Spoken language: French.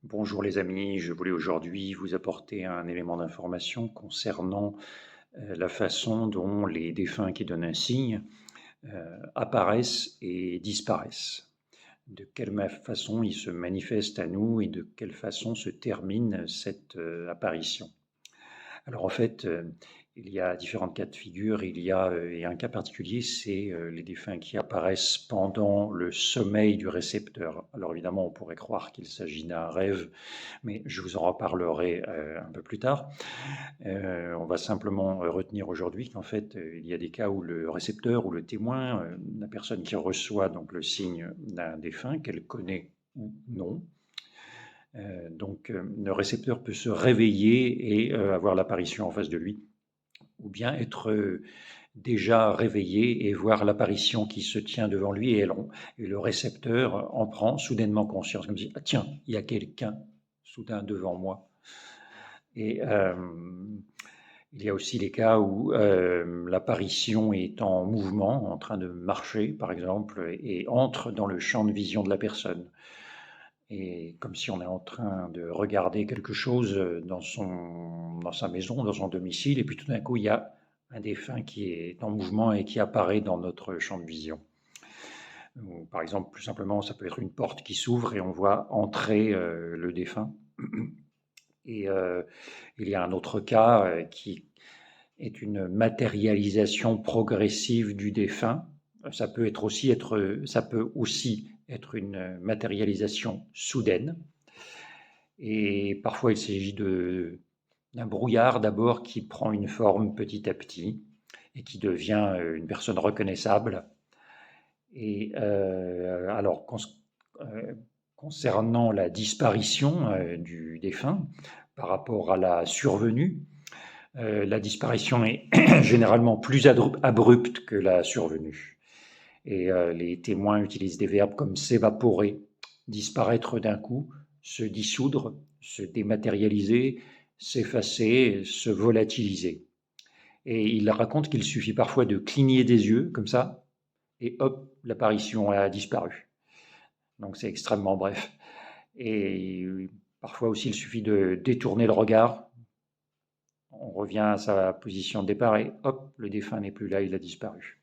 Bonjour les amis, je voulais aujourd'hui vous apporter un élément d'information concernant la façon dont les défunts qui donnent un signe apparaissent et disparaissent. De quelle façon ils se manifestent à nous et de quelle façon se termine cette apparition. Alors en fait, il y a différents cas de figure. Il y a et un cas particulier, c'est les défunts qui apparaissent pendant le sommeil du récepteur. Alors évidemment, on pourrait croire qu'il s'agit d'un rêve, mais je vous en reparlerai un peu plus tard. On va simplement retenir aujourd'hui qu'en fait, il y a des cas où le récepteur ou le témoin, la personne qui reçoit donc le signe d'un défunt, qu'elle connaît ou non, le récepteur peut se réveiller et avoir l'apparition en face de lui, ou bien être déjà réveillé et voir l'apparition qui se tient devant lui, et le récepteur en prend soudainement conscience, comme si ah, tiens, il y a quelqu'un soudain devant moi. Et il y a aussi les cas où l'apparition est en mouvement, en train de marcher par exemple, et entre dans le champ de vision de la personne. Et comme si on est en train de regarder quelque chose dans sa maison, dans son domicile, et puis tout d'un coup, il y a un défunt qui est en mouvement et qui apparaît dans notre champ de vision. Ou, par exemple, plus simplement, ça peut être une porte qui s'ouvre et on voit entrer le défunt. Et il y a un autre cas qui est une matérialisation progressive du défunt. Ça peut aussi être une matérialisation soudaine. Et parfois, il s'agit d'un brouillard d'abord qui prend une forme petit à petit et qui devient une personne reconnaissable. Et alors, concernant la disparition du défunt par rapport à la survenue, la disparition est généralement plus abrupte que la survenue. Et les témoins utilisent des verbes comme s'évaporer, disparaître d'un coup, se dissoudre, se dématérialiser, s'effacer, se volatiliser. Et ils racontent qu'il suffit parfois de cligner des yeux, comme ça, et hop, l'apparition a disparu. Donc c'est extrêmement bref. Et parfois aussi, il suffit de détourner le regard. On revient à sa position de départ et hop, le défunt n'est plus là, il a disparu.